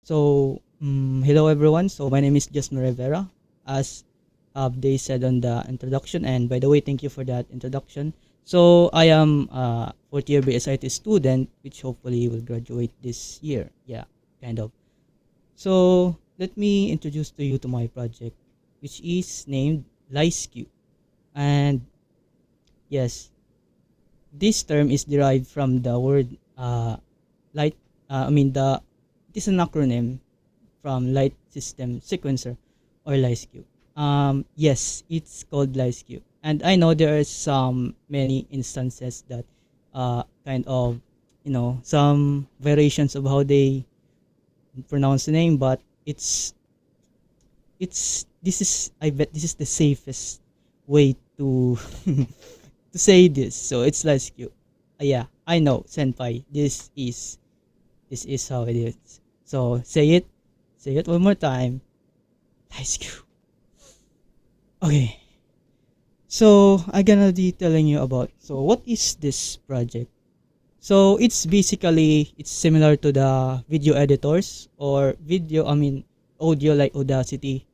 Hello everyone. So my name is Jasmine Rivera, as they said on the introduction. And by the way, thank you for that introduction. So I am a fourth year BSIT student, which hopefully will graduate this year. Yeah, kind of. So let me introduce to you to my project, which is named LISQ. And yes, this term is derived from the word light. I mean the it is an acronym from Light System Sequencer or LISQ. Yes, it's called LISQ. And I know there are some many instances that kind of, some variations of how they pronounce the name, but it's this is I bet this is the safest way to to say this. So it's LISQ. Yeah, I know, Senpai. This is how it is. So say it. Say it one more time. LISQ. Okay. So I'm gonna be telling you about what is this project. So it's similar to the video editors or audio like Audacity.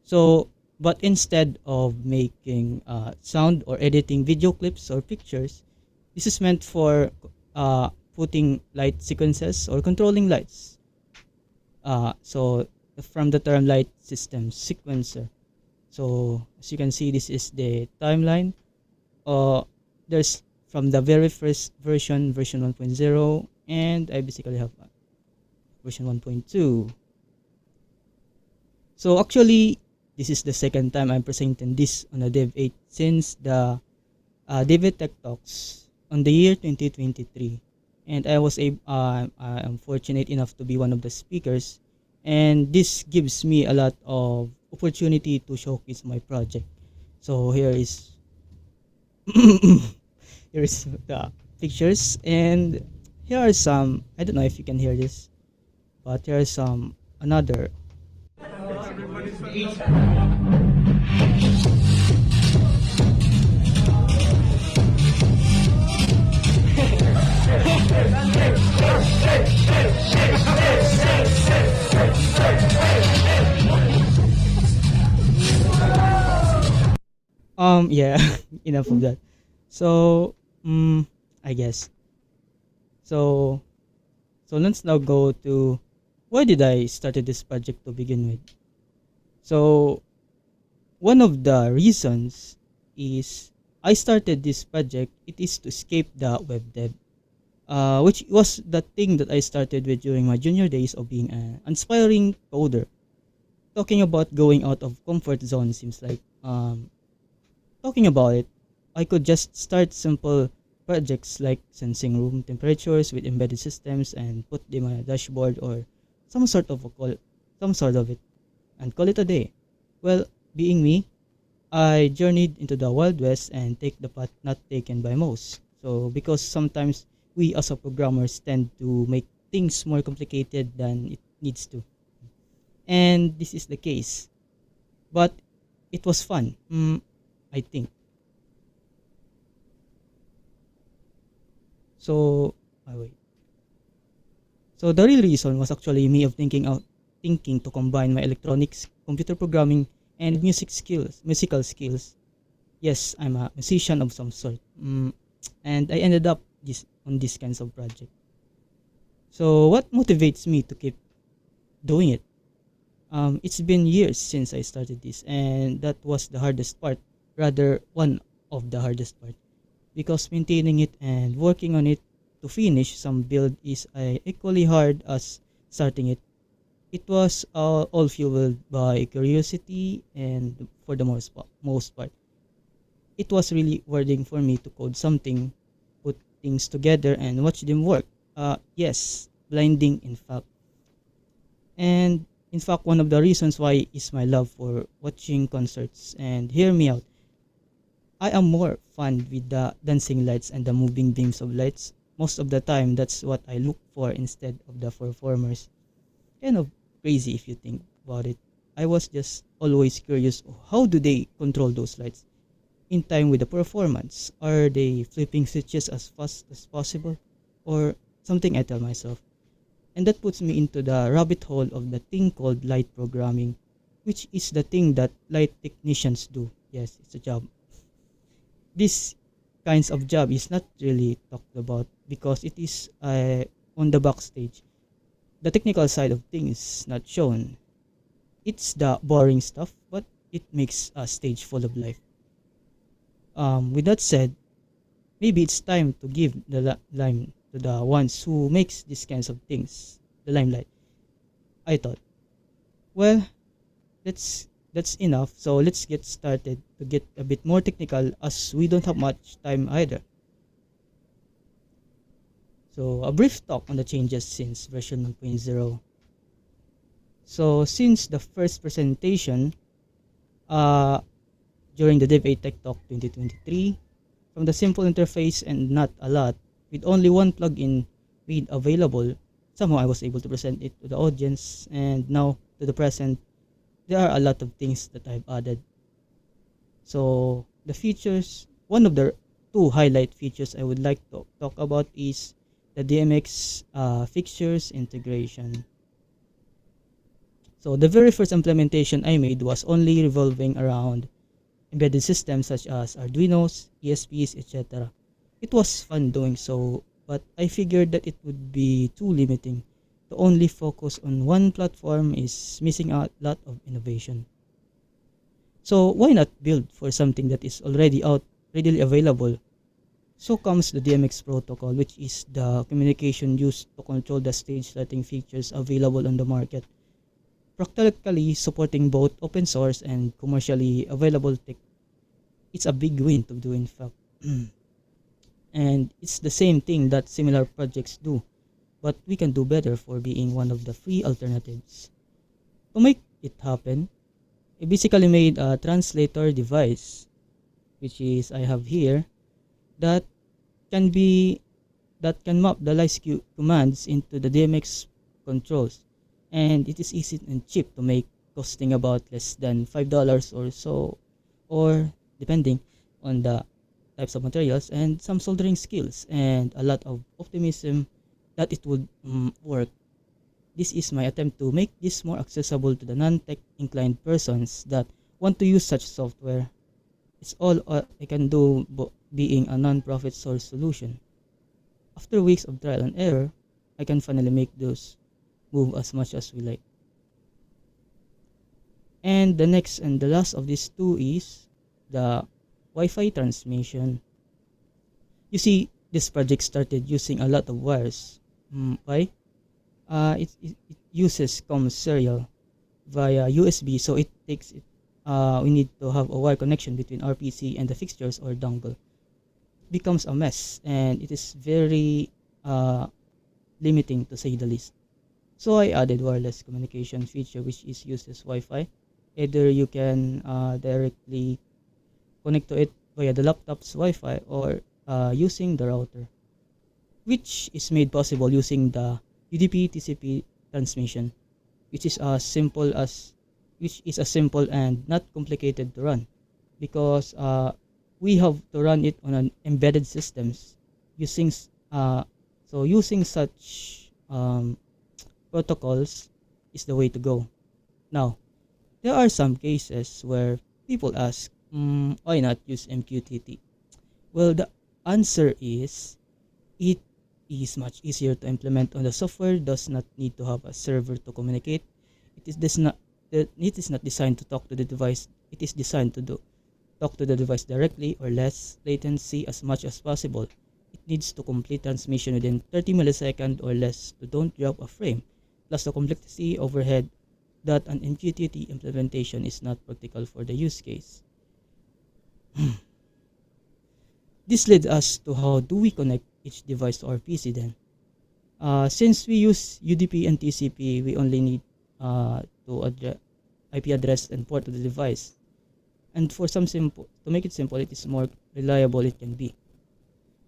So but instead of making sound or editing video clips or pictures, this is meant for putting light sequences or controlling lights. So from the term light system sequencer. So as you can see, this is the timeline. There's from the very first version 1.0, and I basically have version 1.2. So actually, this is the second time I'm presenting this on a Dev 8 since the Dev Tech Talks on the year 2023. And I am fortunate enough to be one of the speakers, and this gives me a lot of opportunity to showcase my project. So here is here is the pictures, and here are some, I don't know if you can hear this, but here are some another. Yeah, enough of that. So I guess so. So let's now go to why did I started this project to begin with. So one of the reasons is I started this project. It is to escape the web dev, which was the thing that I started with during my junior days of being an aspiring coder. Talking about going out of comfort zone seems like talking about it, I could just start simple projects like sensing room temperatures with embedded systems and put them on a dashboard or some sort of some sort of it, and call it a day. Well, being me, I journeyed into the Wild West and take the path not taken by most. So because sometimes we as a programmers tend to make things more complicated than it needs to. And this is the case. But it was fun. I think. So, wait. So the real reason was actually me of thinking to combine my electronics, computer programming, and musical skills. Yes, I'm a musician of some sort. And I ended up this kinds of project. So what motivates me to keep doing it? It's been years since I started this, and that was the hardest part, rather one of the hardest part, because maintaining it and working on it to finish some build is equally hard as starting it. It was all fueled by curiosity, and for the most part, it was really rewarding for me to code something, put things together, and watch them work. Yes, blinding in fact. And in fact, one of the reasons why is my love for watching concerts. And hear me out, I am more fun with the dancing lights and the moving beams of lights. Most of the time, that's what I look for instead of the performers. Kind of crazy if you think about it. I was just always curious, how do they control those lights in time with the performance? Are they flipping switches as fast as possible? Or something I tell myself. And that puts me into the rabbit hole of the thing called light programming, which is the thing that light technicians do. Yes, it's a job. This kinds of job is not really talked about because it is on the backstage. The technical side of things is not shown. It's the boring stuff, but it makes a stage full of life. With that said, maybe it's time to give the lime to the ones who makes these kinds of things, the limelight. I thought, well, that's enough. So let's get started to get a bit more technical as we don't have much time either. So a brief talk on the changes since version 1.0. So since the first presentation uh, during the Dev 8 Tech Talk 2023, from the simple interface and not a lot, with only one plugin made available, somehow I was able to present it to the audience, and now to the present, there are a lot of things that I've added. So the features, one of the two highlight features I would like to talk about is the DMX fixtures integration. So the very first implementation I made was only revolving around embedded systems such as Arduinos, ESPs, etc. It was fun doing so, but I figured that it would be too limiting. To only focus on one platform is missing a lot of innovation. So why not build for something that is already out, readily available? So comes the DMX protocol, which is the communication used to control the stage lighting features available on the market, practically supporting both open source and commercially available tech. It's a big win to do, in fact. And it's the same thing that similar projects do, but we can do better for being one of the free alternatives. To make it happen, I basically made a translator device, which is I have here, that can be that can map the light commands into the DMX controls, and it is easy and cheap to make, costing about less than $5 or so, or depending on the types of materials and some soldering skills and a lot of optimism that it would work. This is my attempt to make this more accessible to the non-tech inclined persons that want to use such software. It's all I can do being a non-profit source solution. After weeks of trial and error, I can finally make those move as much as we like. And the next and the last of these two is the Wi-Fi transmission. You see, this project started using a lot of wires. Why? It uses comm serial via USB, so it takes it. We need to have a wire connection between our PC and the fixtures or dongle. It becomes a mess, and it is very limiting to say the least. So I added wireless communication feature, which is uses Wi-Fi. Either you can directly connect to it via the laptop's Wi-Fi or using the router, which is made possible using the UDP TCP transmission, which is as simple and not complicated to run, because we have to run it on an embedded systems using using such protocols is the way to go. Now, there are some cases where people ask, why not use MQTT? Well, the answer is it is much easier to implement on the software, does not need to have a server to communicate. It is not designed to talk to the device. It is designed to talk to the device directly or less latency as much as possible. It needs to complete transmission within 30 milliseconds or less to don't drop a frame, plus the complexity overhead that an MQTT implementation is not practical for the use case. This leads us to how do we connect each device to our PC then. Since we use UDP and TCP, we only need to IP address and port of the device. And to make it simple, it is more reliable it can be.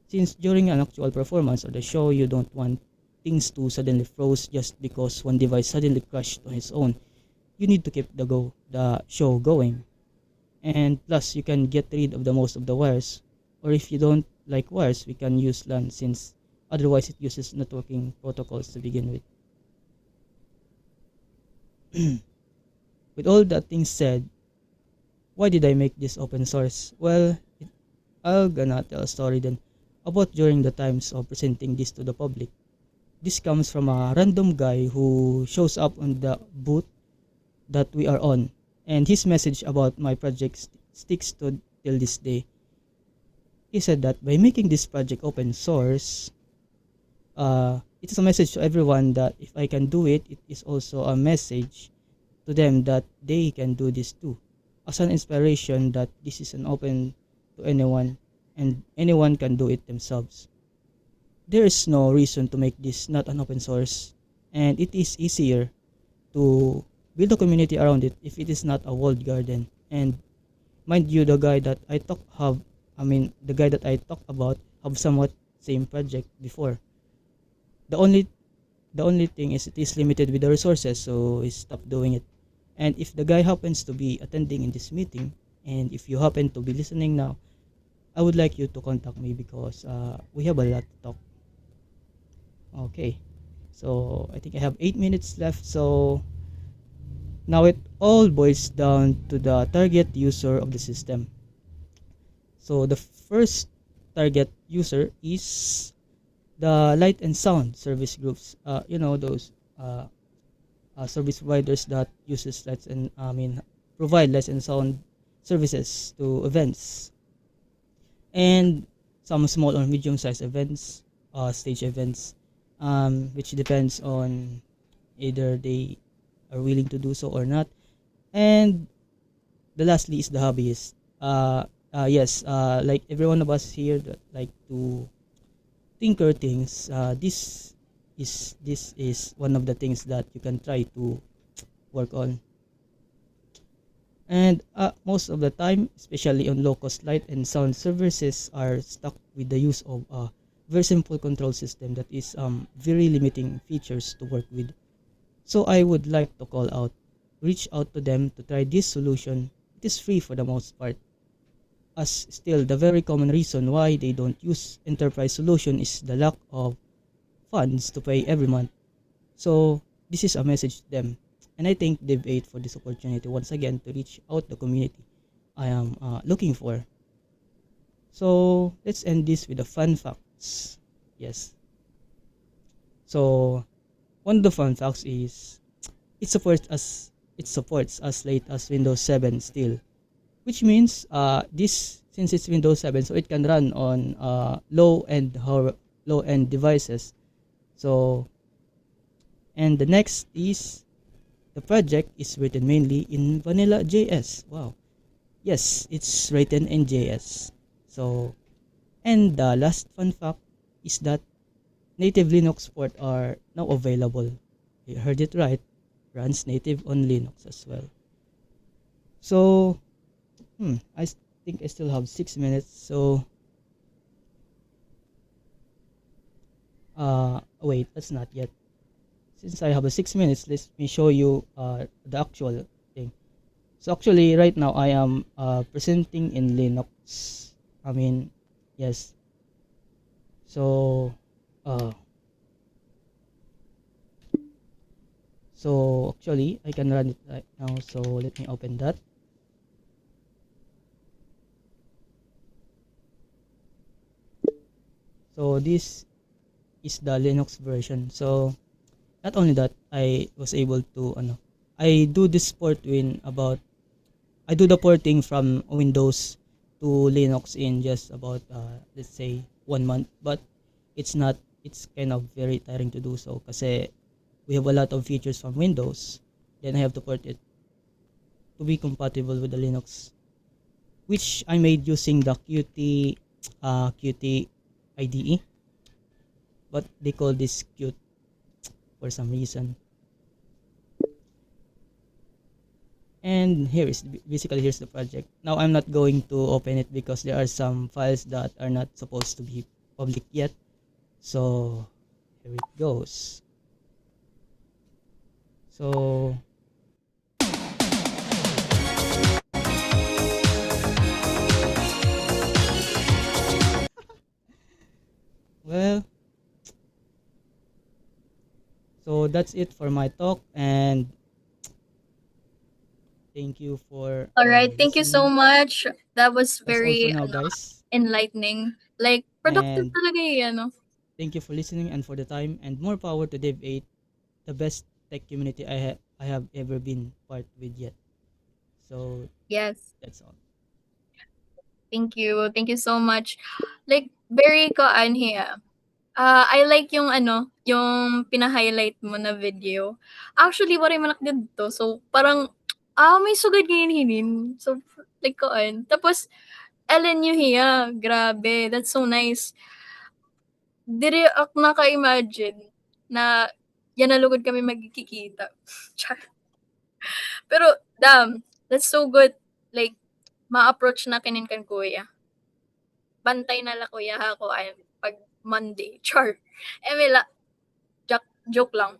Since during an actual performance or the show, you don't want things to suddenly froze just because one device suddenly crashed on its own. You need to keep the show going. And plus, you can get rid of the most of the wires. Or if you don't like wires, we can use LAN, since otherwise it uses networking protocols to begin with. With all that things said, why did I make this open source? Well, I'll gonna tell a story then about during the times of presenting this to the public. This comes from a random guy who shows up on the booth that we are on, and his message about my project sticks to till this day. He said that by making this project open source, it is a message to everyone that if I can do it, it is also a message to them that they can do this too. As an inspiration that this is an open to anyone and anyone can do it themselves. There is no reason to make this not an open source, and it is easier to build a community around it if it is not a walled garden. And mind you, the guy that I talk about have somewhat same project before. The only the only thing is it is limited with the resources, so he stopped doing it. And if the guy happens to be attending in this meeting, and if you happen to be listening now, I would like you to contact me because we have a lot to talk. Okay, so I think I have 8 minutes left. So now it all boils down to the target user of the system. So the first target user is the light and sound service groups. Those service providers that uses lights and provide lights and sound services to events and some small or medium sized events, stage events, which depends on either they are willing to do so or not. And the lastly is the hobbyist. Yes, like every one of us here that like to tinker things. This is one of the things that you can try to work on. And most of the time, especially on low-cost light and sound services, are stuck with the use of a very simple control system that is very limiting features to work with. So I would like to reach out to them to try this solution. It is free for the most part. As still, the very common reason why they don't use enterprise solution is the lack of funds to pay every month. So this is a message to them. And I thank Dev8 for this opportunity once again to reach out the community I am looking for. So let's end this with the fun facts. Yes. So one of the fun facts is it supports as late as Windows 7 still, which means this since it's Windows 7, so it can run on low end devices. So and the next is the project is written mainly in vanilla JS. Wow. Yes, it's written in JS. So, and the last fun fact is that native Linux port are now available. You heard it right. Runs native on Linux as well. So, I think I still have 6 minutes. So, wait, that's not yet. Since I have a 6 minutes, let me show you the actual thing. So actually, right now I am presenting in Linux. Yes. So, actually, I can run it right now. So let me open that. So this is the Linux version. So not only that, I was able to I do this I do the porting from Windows to Linux in just about let's say 1 month, but it's kind of very tiring to do so kasi we have a lot of features from Windows, then I have to port it to be compatible with the Linux, which I made using the Qt IDE, but they call this Qt for some reason. And here's the project. Now I'm not going to open it because there are some files that are not supposed to be public yet. So here it goes. So well, so that's it for my talk, and Thank you for All right. Thank you so listening. much. That was That's all for very now, guys. enlightening. Like, productive And talaga eh, ano? thank you for listening and for the time. And more power to Dev 8, the best tech community I have ever been part with yet. So Yes. that's all. Thank you. Thank you so much. Like, very kaan here. I like yung ano, yung pina-highlight mo na video. Actually, waray manak dito. So, parang, may sugad ngayon hinin. So, like kaan. Tapos, Ellen you here. Grabe. That's so nice. Diri ako naka-imagine na yan na lugod kami magkikita. Char. Pero, damn, that's so good. Like, ma-approach na kinin kan kuya. Bantay na la kuya ha ko ay pag Monday. Char. Emila, joke lang.